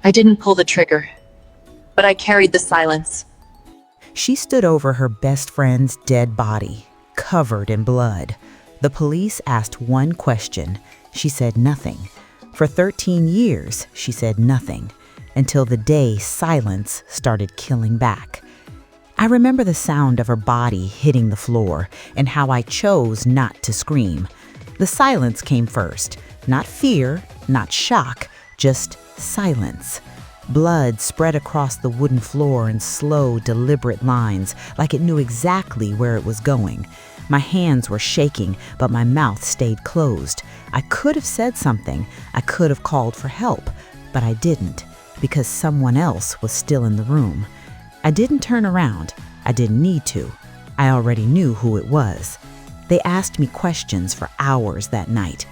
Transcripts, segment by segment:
I didn't pull the trigger, but I carried the silence. She stood over her best friend's dead body, covered in blood. The police asked one question. She said nothing. For 13 years, she said nothing, until the day silence started killing back. I remember the sound of her body hitting the floor and how I chose not to scream. The silence came first. Not fear, not shock, just silence. Blood spread across the wooden floor in slow, deliberate lines, like it knew exactly where it was going. My hands were shaking, but my mouth stayed closed. I could have said something. I could have called for help, but I didn't, because someone else was still in the room. I didn't turn around. I didn't need to. I already knew who it was. They asked me questions for hours that night.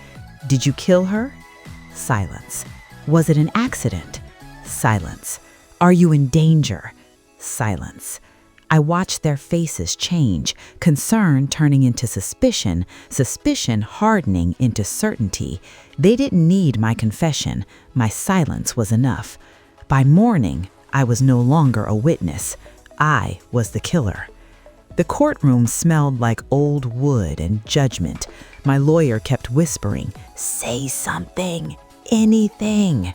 Did you kill her? Silence. Was it an accident? Silence. Are you in danger? Silence. I watched their faces change, concern turning into suspicion, suspicion hardening into certainty. They didn't need my confession. My silence was enough. By morning, I was no longer a witness. I was the killer. The courtroom smelled like old wood and judgment. My lawyer kept whispering, "Say something, anything."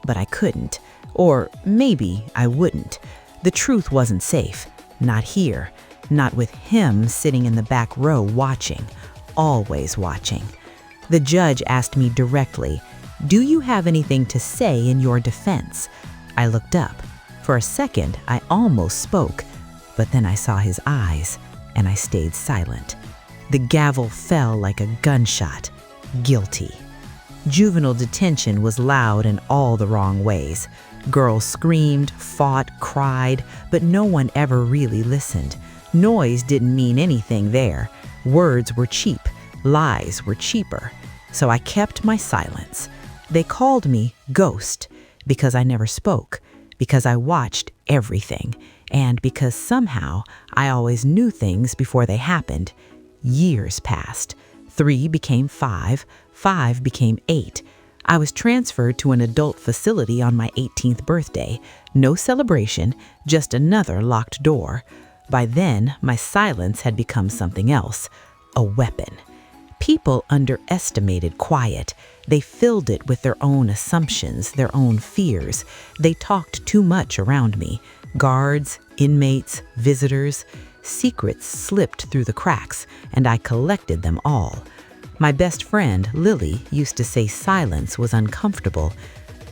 But I couldn't. Or maybe I wouldn't. The truth wasn't safe. Not here. Not with him sitting in the back row watching. Always watching. The judge asked me directly, "Do you have anything to say in your defense?" I looked up. For a second, I almost spoke, but then I saw his eyes, and I stayed silent. The gavel fell like a gunshot. Guilty. Juvenile detention was loud in all the wrong ways. Girls screamed, fought, cried, but no one ever really listened. Noise didn't mean anything there. Words were cheap. Lies were cheaper. So I kept my silence. They called me Ghost because I never spoke, because I watched everything, and because somehow I always knew things before they happened. Years passed. 3 became 5. 5 became 8. I was transferred to an adult facility on my 18th birthday. No celebration, just another locked door. By then, my silence had become something else, a weapon. People underestimated quiet. They filled it with their own assumptions, their own fears. They talked too much around me. Guards, inmates, visitors. Secrets slipped through the cracks, and I collected them all. My best friend, Lily, used to say silence was uncomfortable.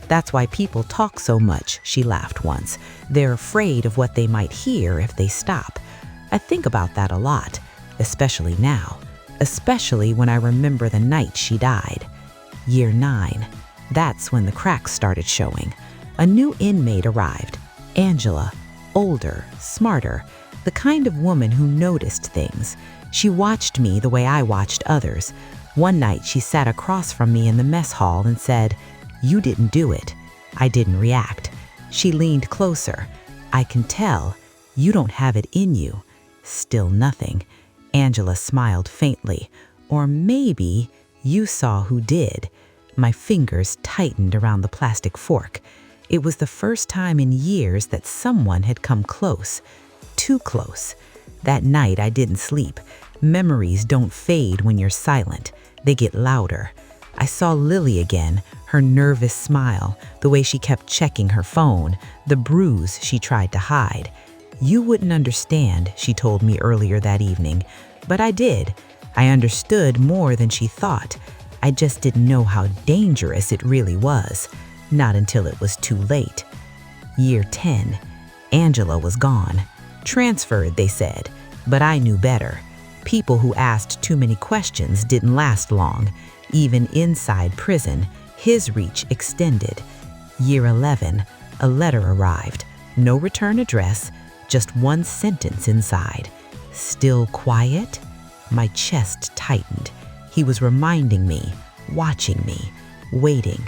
"That's why people talk so much," she laughed once. "They're afraid of what they might hear if they stop." I think about that a lot, especially now. Especially when I remember the night she died. Year 9. That's when the cracks started showing. A new inmate arrived. Angela. Older, smarter. The kind of woman who noticed things. She watched me the way I watched others. One night she sat across from me in the mess hall and said, "You didn't do it." I didn't react. She leaned closer. "I can tell. You don't have it in you." Still nothing. Angela smiled faintly. "Or maybe you saw who did." My fingers tightened around the plastic fork. It was the first time in years that someone had come close. Too close. That night I didn't sleep. Memories don't fade when you're silent. They get louder. I saw Lily again, her nervous smile, the way she kept checking her phone, the bruise she tried to hide. "You wouldn't understand," she told me earlier that evening. But I did. I understood more than she thought. I just didn't know how dangerous it really was. Not until it was too late. Year 10. Angela was gone. Transferred, they said. But I knew better. People who asked too many questions didn't last long. Even inside prison, his reach extended. Year 11. A letter arrived. No return address, just one sentence inside. "Still quiet?" My chest tightened. He was reminding me, watching me, waiting.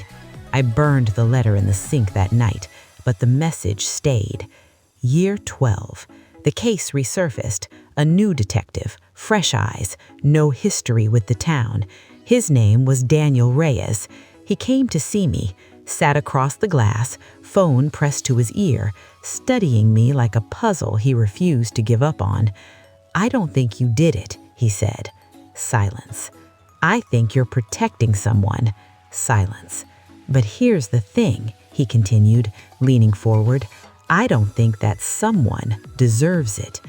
I burned the letter in the sink that night, but the message stayed. Year 12. The case resurfaced. A new detective, fresh eyes, no history with the town. His name was Daniel Reyes. He came to see me, sat across the glass, phone pressed to his ear, studying me like a puzzle he refused to give up on. "I don't think you did it," he said. Silence. "I think you're protecting someone." Silence. "But here's the thing," he continued, leaning forward. "I don't think that someone deserves it."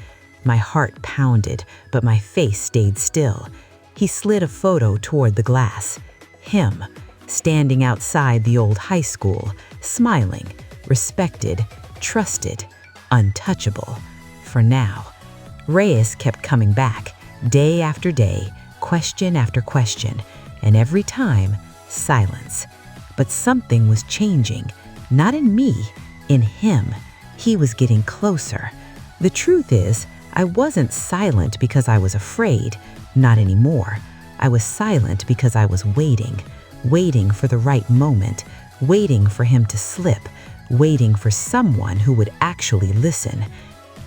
My heart pounded, but my face stayed still. He slid a photo toward the glass. Him, standing outside the old high school, smiling, respected, trusted, untouchable. For now. Reyes kept coming back, day after day, question after question, and every time, silence. But something was changing, not in me, in him. He was getting closer. The truth is, I wasn't silent because I was afraid, not anymore. I was silent because I was waiting for the right moment, waiting for him to slip, waiting for someone who would actually listen.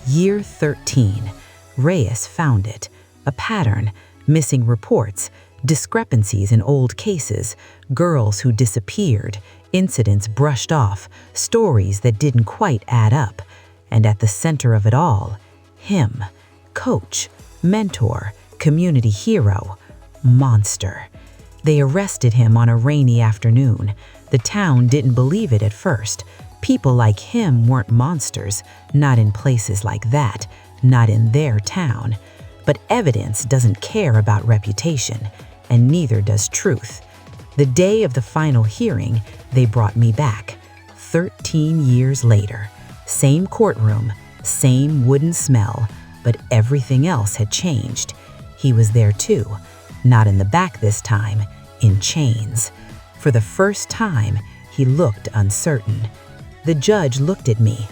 Year 13. Reyes found it. A pattern, missing reports, discrepancies in old cases, girls who disappeared, incidents brushed off, stories that didn't quite add up. And at the center of it all, him, coach, mentor, community hero, monster. They arrested him on a rainy afternoon. The town didn't believe it at first. People like him weren't monsters, not in places like that, not in their town. But evidence doesn't care about reputation, and neither does truth. The day of the final hearing, they brought me back. 13 years later. Same courtroom, same wooden smell, but everything else had changed. He was there too, not in the back this time, in chains. For the first time, he looked uncertain. The judge looked at me.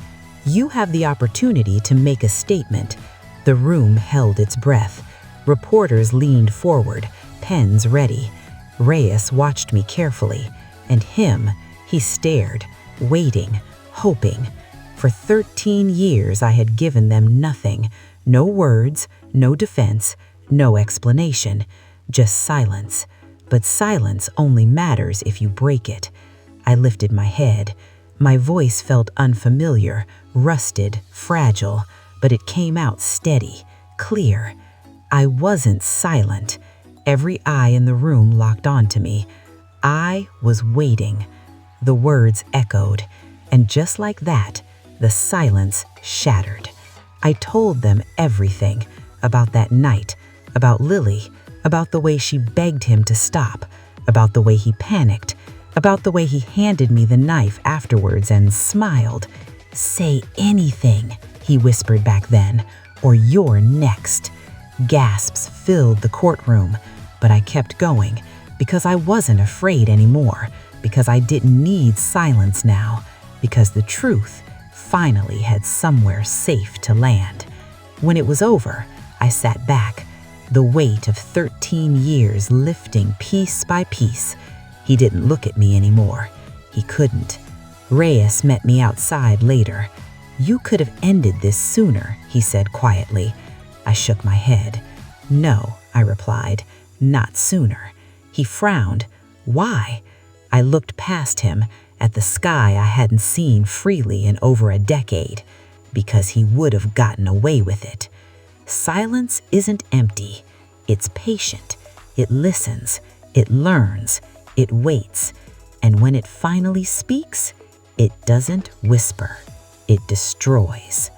"You have the opportunity to make a statement." The room held its breath. Reporters leaned forward, pens ready. Reyes watched me carefully, and him, he stared, waiting, hoping. For 13 years I had given them nothing, no words, no defense, no explanation, just silence. But silence only matters if you break it. I lifted my head. My voice felt unfamiliar, rusted, fragile, but it came out steady, clear. I wasn't silent. Every eye in the room locked onto me. I was waiting. The words echoed, and just like that, the silence shattered. I told them everything about that night, about Lily, about the way she begged him to stop, about the way he panicked, about the way he handed me the knife afterwards and smiled. "Say anything," he whispered back then, "or you're next." Gasps filled the courtroom, but I kept going because I wasn't afraid anymore, because I didn't need silence now, because the truth finally had somewhere safe to land. When it was over, I sat back, the weight of 13 years lifting piece by piece. He didn't look at me anymore. He couldn't. Reyes met me outside later. "You could have ended this sooner," he said quietly. I shook my head. "No," I replied, "not sooner." He frowned. "Why?" I looked past him at the sky I hadn't seen freely in over a decade, because he would have gotten away with it. Silence isn't empty. It's patient. It listens. It learns. It waits. And when it finally speaks, it doesn't whisper. It destroys.